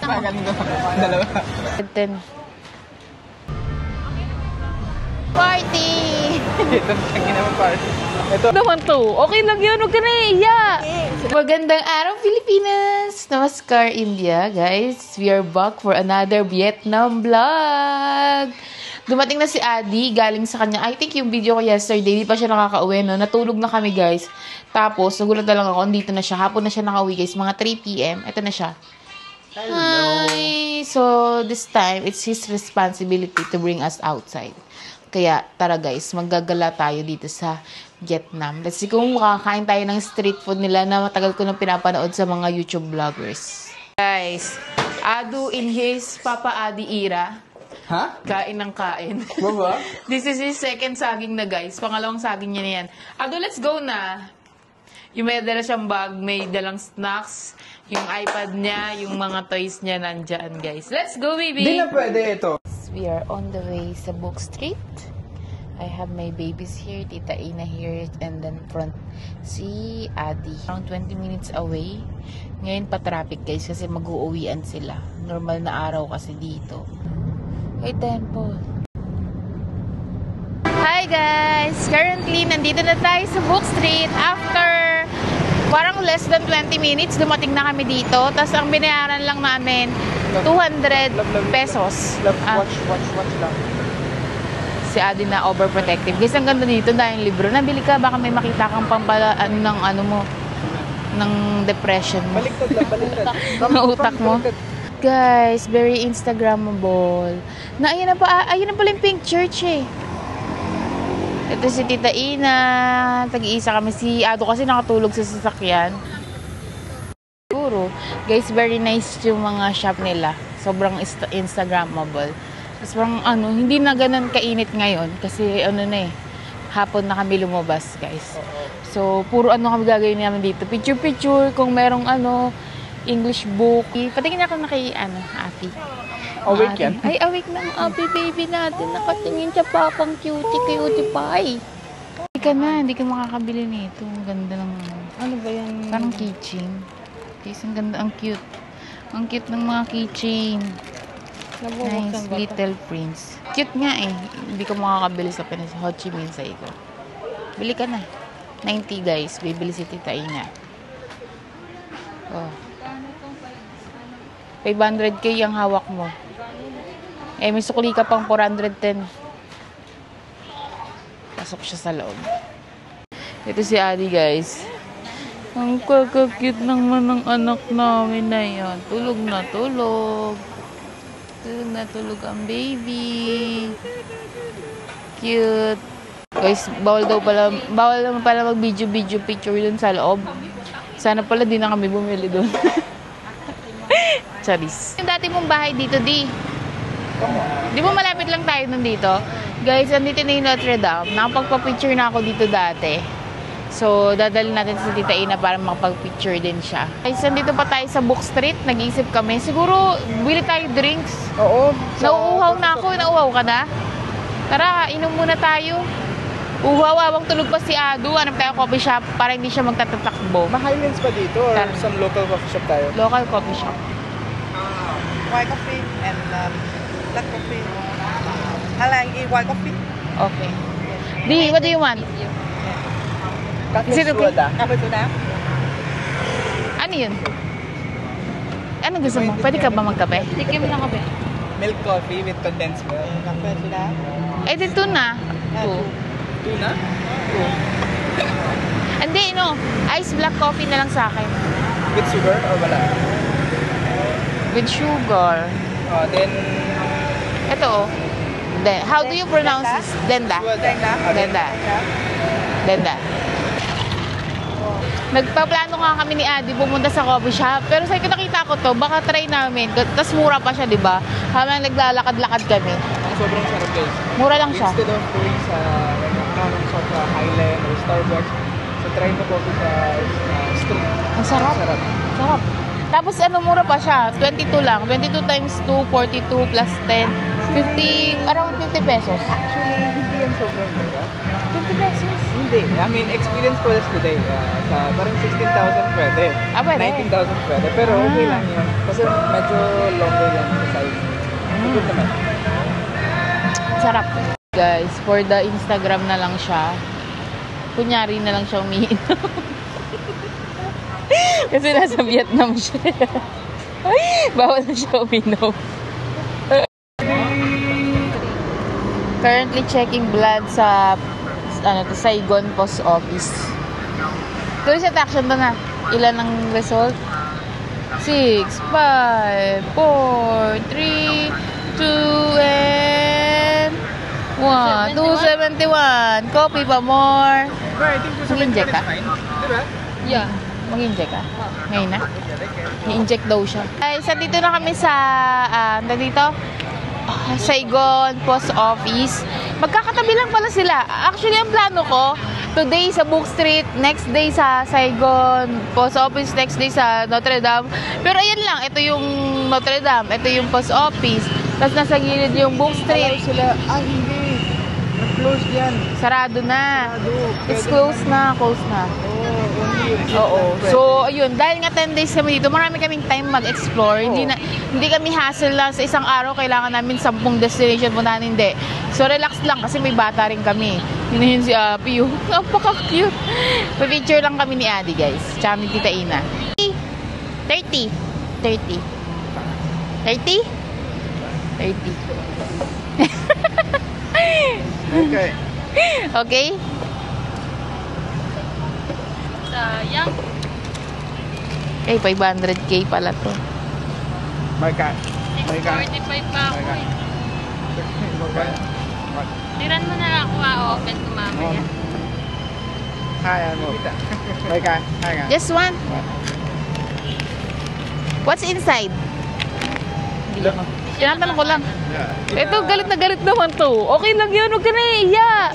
Magaling ka dalawa. 10. Party! Ito ang ginawang party. Ito. Naman to. Okay lang yun. Huwag ka na iya. Magandang araw, Pilipinas! Namaskar, India, guys. We are back for another Vietnam vlog. Dumating na si Adi, galing sa kanya. I think yung video ko yesterday, di pa siya nakaka-uwi, no? Natulog na kami, guys. Tapos, nagulat na lang ako, andito na siya. Hapon na siya nakauwi, guys. Mga 3 p.m. Ito na siya. Hi! So, this time, it's his responsibility to bring us outside. Kaya, tara guys, maggagala tayo dito sa Vietnam. Let's see kung makakain tayo ng street food nila na matagal ko nang pinapanood sa mga YouTube vloggers. Guys, Adu in his Papa Adi era. Ha? Kain ng kain. Baba? This is his second saging na, guys. Pangalawang saging niya na yan. Ado, let's go na. Yung may dala siyang bag, may dalang snacks, yung iPad niya, yung mga toys niya nandyan, guys. Let's go, baby! Hindi na pwede ito. We are on the way sa Book Street. I have my babies here, Tita Ina here, and then front si Adi. Around 20 minutes away. Ngayon pa traffic, guys, kasi mag-uuwian sila. Normal na araw kasi dito. Hey, tempo. Hi guys! Currently, nandito na tayo sa Book Street. After parang less than 20 minutes, dumating na kami dito. Tapos ang binayaran lang namin, 200 pesos. Watch lang. Si Adi na overprotective. Guys, ang ganda dito dahil libro. Nabili ka, baka may makita kang pampalaan ng ano mo, ng depression mo. Baliktad lang, baliktad. Ng utak mo. Guys, very Instagrammable. Na, ayun na pala yung Pink Church eh. Ito si Tita Ina. Tag-iisa kami. Si Ado kasi nakatulog sa sasakyan. Siguro. Guys, very nice yung mga shop nila. Sobrang Instagrammable. Tapos parang hindi na ganun kainit ngayon. Kasi na hapon na kami lumabas, guys. So, puro kami gagawin namin dito. Picture-picture. Kung merong English book. Patingin ako na kay Ate. Awake yan? Ay, awake na ang Ate baby natin. Nakatingin siya papang cutie pie. Hindi ka makakabili nito. Ang ganda ng Ano ba yan? parang keychain. Guys, ang ganda, ang cute. Ang cute ng mga keychain. Nice, Little Prince. Cute nga eh. Hindi ko makakabili sa Pinas. Ho Chi Minh sa iko. Bili ka na. 90 guys. Bibili si Tita Ina. Oh. 500k ang hawak mo. Eh, may sukli ka pang 410. Pasok siya sa loob. Ito si Adi, guys. Ang kakakit naman ng anak namin na yan. Tulog na tulog. Tulog na tulog ang baby. Cute. Guys, bawal naman pala mag-video picture dun sa loob. Sana pala di na kami bumili dun. Charis. Yung dati mong bahay dito, Di mo malapit lang tayo nandito? Guys, andito na yung Notre Dame. Nakapagpa-picture na ako dito dati. So, dadalhin natin sa Tita Ina para makapag-picture din siya. Guys, andito pa tayo sa Book Street. Nag-iisip kami. Siguro, bili tayo drinks. Oo. Nauuhaw na ako. Nauuhaw ka na? Tara, inom muna tayo. Uhaw, habang tulog pa si Adu. Hanap tayo coffee shop para hindi siya magtatatakbo. Highlands pa dito or some local coffee shop tayo? Local coffee shop. White coffee and black coffee. I like white coffee. Okay. Di, what do you want? Coffee Is it okay? soda. Coffee soda. Ano yun? Ano gusto mo? Pwede ka ba magkape? Tikim lang kape. Milk coffee with condensed milk. Coffee soda. Eh, dito na. Two. Tuna? Hindi, ice black coffee na lang sa akin. With sugar or wala? With sugar. Then... Ito, how do you pronounce this? Denda. Denda. Denda. Nagpaplano nga kami ni Adi pumunta sa coffee shop. Pero sa nakita ko to, baka try namin. Tapos mura pa siya, di ba? Habang naglalakad-lakad kami. Sobrang sarap, guys. Mura lang siya. Instead of going sa Highland or Starbucks, so try mo coffee sa street. Ang sarap. Sarap. Tapos mura pa siya. 22 lang. 22 times 2, 42 plus 10. 50, around 50 pesos. Actually, hindi yan sobrang mura. 20 pesos. Hindi. I mean, experience ko this today. Sa parang 16,000 pwede. Ah, pwede. 19,000 pwede. Pero okay lang yun. Kasi medyo longer lang sa size. Good naman. Sarap. Guys, for the Instagram na lang siya. Kunyari na lang siya umiinom. Kasi nasa Vietnam siya. Bawal na siya uminom. Currently checking blood sa Saigon Post Office. Tuloy sa action to na. Ilan ang result? 6, 5, 4, 3, 2, and 1. 271. Copy pa more. But I think Mag-inject ka? fine. Diba? Yeah. Mag-inject ka? Ngayon na? I-inject daw siya. Ay, sa dito na kami sa, dito? Saigon Post Office. Magkakatabi lang pala sila. Actually, ang plano ko, today sa Book Street, next day sa Saigon Post Office, next day sa Notre Dame. Pero ayan lang, ito yung Notre Dame, ito yung Post Office. Tapos nasa gilid yung Book Street. Sila, hindi. Nag-close yan. Sarado na. It's closed na, closed na. Only Oo. So, ayun, dahil nga 10 days kami dito, marami kaming time mag-explore. Hindi kami hassle lang sa isang araw, kailangan namin 10 destination puntahan, hindi. So, relax lang kasi may bata rin kami. Yun si Api, yung napaka-cute. Pa-picture lang kami ni Adi, guys. Tsaka ni Tita Ina. 30. 30. 30? 30. Okay. Okay? Sayang. Eh, 500k pala to. Marka. 645 pa ako eh. Tiran mo na lang ako, open ko mamaya. Kaya mo. Marka. Kaya. Just one. What's inside? Tinatanong ko lang. Ito, galit na galit naman to. Okay lang yun, huwag ka na iya.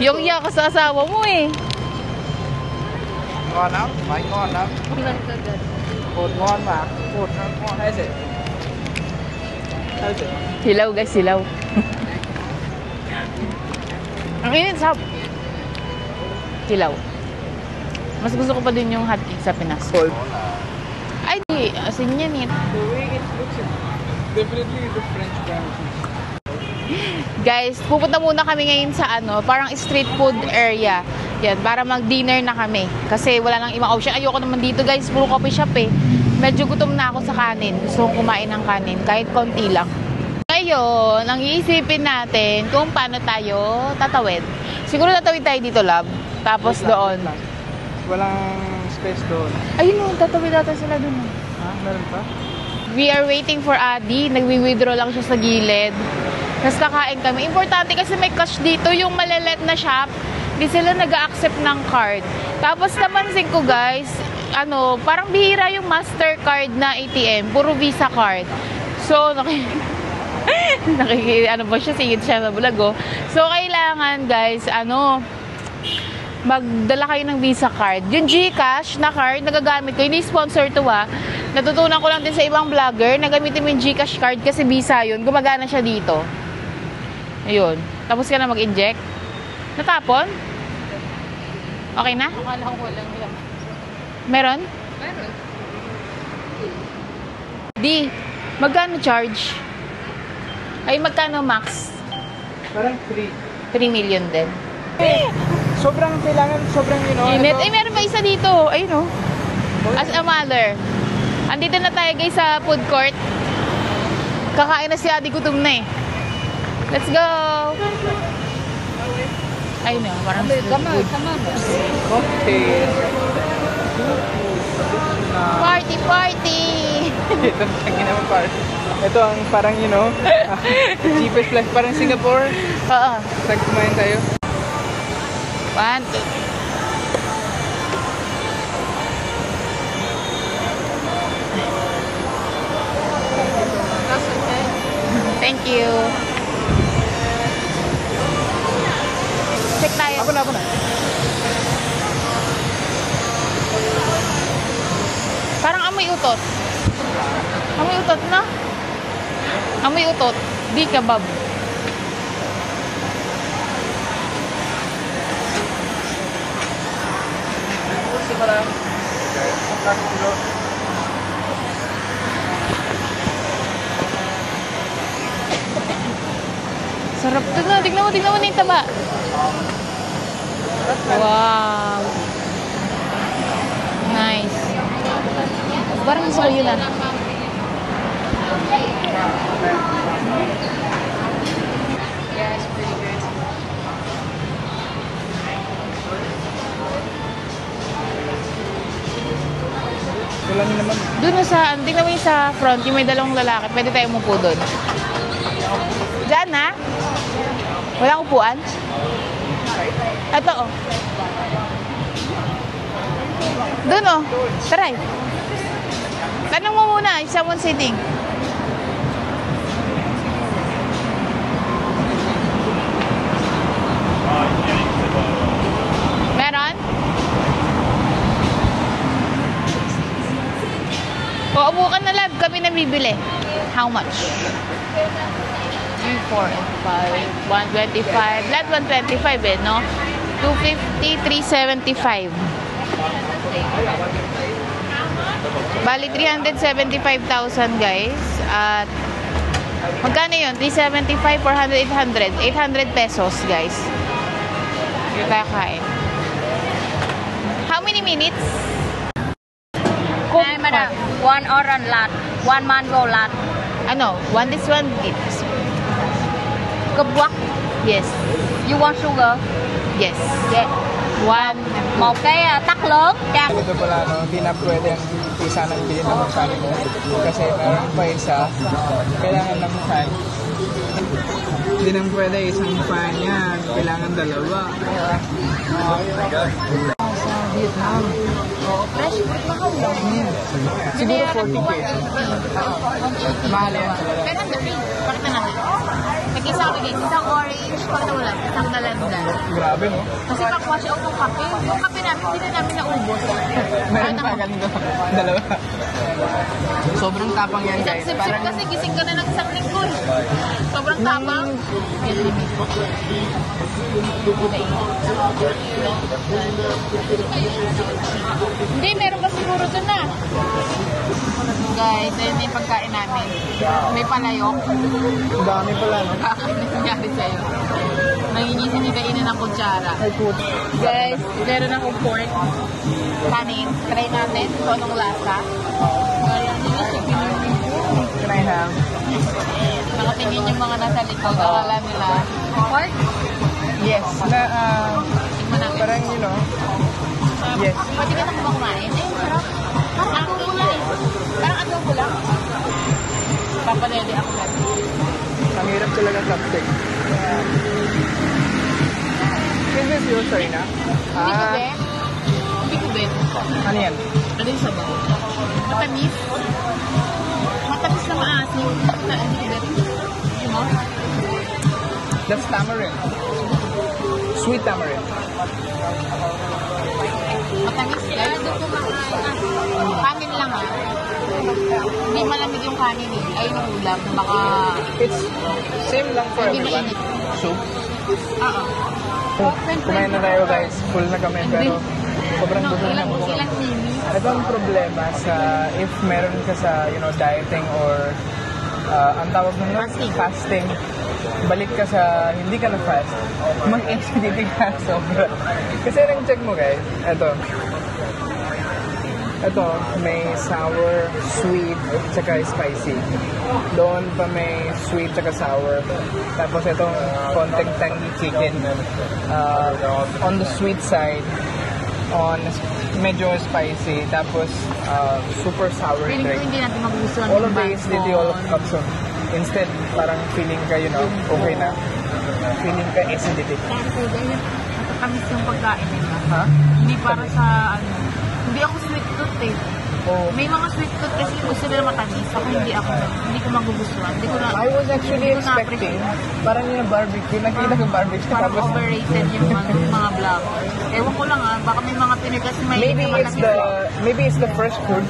Yung iya ka sa asawa mo eh. Ngon lắm, bánh ngon lắm. Bột ngon mà. Bột ngon hay gì? Hay gì? Silaw guys, silaw. Ang init sa silaw. Mas gusto ko pa din yung hotcake sa Pinas. Cold. Ay, di. Asin yan eh. The way it looks, definitely the French brand. Guys, pupunta muna kami ngayon sa parang street food area. Yan, para mag-dinner na kami. Kasi wala nang ibang option. Ayoko naman dito guys, puro coffee shop eh. Medyo gutom na ako sa kanin. Gusto kong kumain ng kanin, kahit konti lang. Ngayon, ang iisipin natin kung paano tayo tatawid. Siguro tatawid tayo dito, love. Tapos doon. Walang space doon. Ayun o, tatawid natin sila doon. Ha? Meron pa? We are waiting for Adi. Nagwi-withdraw lang siya sa gilid. Tapos kakain kami. Importante kasi may cash dito. Yung malilit na shop, di sila nag-accept ng card. Tapos napansin ko guys, parang bihira yung Mastercard na ATM. Puro Visa card. So, singit siya sa vlog oh. So, kailangan guys, magdala kayo ng Visa card. Yung GCash na card, nagagamit ko. Hindi sponsor to Natutunan ko lang din sa ibang vlogger na gamitin mo yung GCash card kasi Visa yun. Gumagana siya dito. Ayun. Tapos ka na mag-inject. Natapon? Okay na? Akala ko walang lang. Meron? Meron. Di. Magkano charge? Ay, magkano max? Parang 3. 3 million din. Sobrang kailangan, sobrang Init. Eh, meron pa isa dito. Ayun, oh. As a mother. Andito na tayo guys sa food court. Kakain na si Adi, gutom na eh. Let's go! Ayun na, parang food. Okay. Party, party! Ito ang ginawa party. Ito ang parang, cheapest place. Parang Singapore. Oo. Sag kumain tayo. 1, 2. Thank you. Check tayo. Ako na. Parang amoy utot. Amoy utot na. Amoy utot. Di kebab. lang. Okay. Last kilo. Sarap to na. Tignan mo na yung taba. Wow. Nice. Parang gusto ko yun ah. Yes, pretty good. Wala niyo naman. Doon na sa, tingnan mo yung sa front, yung may dalawang lalaki. Pwede tayo umupo doon. Diyan na? Walang upuan? Ito oh. Doon oh. Tara. Tanong mo muna, is someone sitting? Meron? O, upo ka na lang. Kami na bibili. How much? 3, 4, and 5. 125. Lahat 125 eh, no? 250, 375. Bali, 375,000 guys. At magkano yun? 375, 400, 800. 800 pesos guys. Yung tayo kain. How many minutes? Hi, madam. 1 orange lot, 1 mango lot. Ano? One this one. It's Kabwak. yes. You want sugar? Yes. Yeah. One. Một cái tắc lớn. Trang. Ito pala, no, hindi na pwede ang isa ng bilhin ng magkano mo. Kasi meron pa isa, kailangan ng fan. Hindi na pwede isang fan yan. Kailangan dalawa. Sa Vietnam. Fresh fruit mahal lang. Siguro 40K. Mahal yan. Pero ang dami. Pakita natin. Nag-isa kami guys. Isang orange, pakita mo lang. Isang nalandan. Grabe, no? Kasi pag-wash out ng kape, yung kape namin, hindi na namin naubos. Meron pa ganito. Dalawa. Sobrang tapang yan, Isang guys. sip-sip kasi gising ka na ng isang linggo. Sobrang tapang. Hindi, meron pa siguro dun na. Guys, ayun yung pagkain namin. May palayok. Ang dami pala, no? Bakit nangyari sa'yo? Nangingi si Nidainan ng kutsara. Ay, put. Guys, meron akong pork. Kanin. Try natin kung anong lasa. Can I have? Nakatingin yung mga nasa likod. Akala nila, pork? Yes. Na, Tignan natin. parang, you know, yes. Pwede ka na kumain. Eh, sarap. Parang adobo lang. Parang adobo lang. Papadede ako lang. Ang hirap talaga chopstick. Is this yours, Sarina? Hindi ko be. Hindi ko be. Ano yan? Ano yung sabaw? Matamis. Matamis na maasim. Hindi ko be. You know? That's tamarind. Sweet tamarind. Matamis guys. Kanin lang ah. Hindi malamig yung kanin eh. Ayun ang ulam. Baka It's same lang for hindi everyone. mainit. Soup. Oo. Kumain na tayo guys. Full na kami pero sobrang busog na busog. Ilang mini. Ito ang problema sa if meron ka sa, you know, dieting or ang tawag ng fasting. Balik ka sa hindi ka na fast. Mag-acidity ka sobra. Kasi rin check mo guys. Ito, may sour, sweet, tsaka spicy. Doon pa may sweet tsaka sour. Tapos itong konting tangy chicken. On the sweet side, on medyo spicy. Tapos super sour Feeling ko drink. hindi natin magustuhan All yung of the acidity, all of capsule. Instead, parang feeling ka, you know, okay na. Feeling ka acidity. Kasi dahil nakakamis yung pagkain nila. Ha? Hindi para sa ano. Hindi ako sweet tooth eh. Oh. May mga sweet tooth kasi gusto nila matamis. Ako hindi ako. Hindi ko magugustuhan. Hindi ko na... I was actually hindi ko expecting, na-appreciate. parang yung barbecue, nakita ko barbecue. Parang Tapos, overrated yung mga vloggers. Ewan ko lang ah. Baka may mga Pinoy kasi may maybe it's the first food.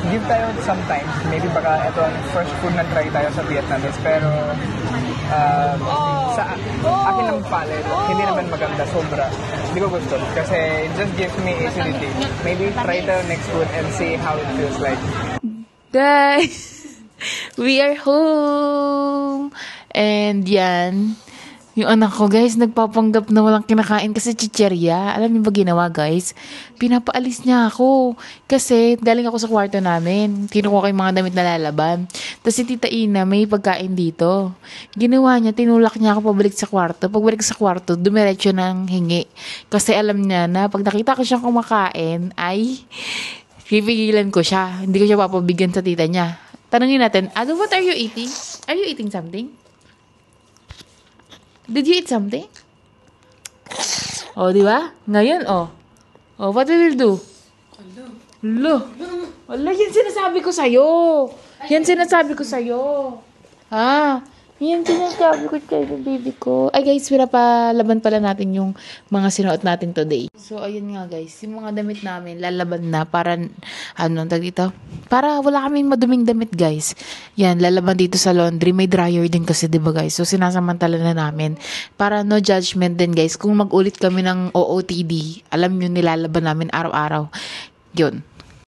Give tayo sometimes. Maybe baka ito ang first food na try tayo sa Vietnamese. Pero sa akin ng palette, hindi naman maganda, sobra. Hindi ko gusto kasi it just gives me acidity. Maybe try the next food and see how it feels like. Guys, we are home. And yan, yung anak ko guys, nagpapanggap na walang kinakain kasi chicherya. Alam niyo ba ginawa guys? Pinapaalis niya ako. Kasi galing ako sa kwarto namin. Kinukuha ko yung mga damit na lalaban. Tapos si Tita Ina, may pagkain dito. Ginawa niya, tinulak niya ako pabalik sa kwarto. Pagbalik sa kwarto, dumiretso ng hingi. Kasi alam niya na pag nakita ko siyang kumakain, ay pipigilan ko siya. Hindi ko siya papabigyan sa tita niya. Tanungin natin, Ado, what are you eating? Are you eating something? Did you eat something? Oh, di ba? Ngayon, oh. Oh, what will you do? Hello. Wala, yan sinasabi ko sa'yo. Yan sinasabi ko sa'yo. Ah, yan sinasabi ko sa'yo, baby ko. Ay, guys, pinapalaban pala natin yung mga sinuot natin today. So, ayun nga, guys. Yung mga damit namin, lalaban na para, dito? Para wala kaming maduming damit, guys. Yan, lalaban dito sa laundry. May dryer din kasi, diba, guys? So, sinasamantala na namin. Para no judgment din, guys. Kung mag-ulit kami ng OOTD, alam nyo, nilalaban namin araw-araw. Yun.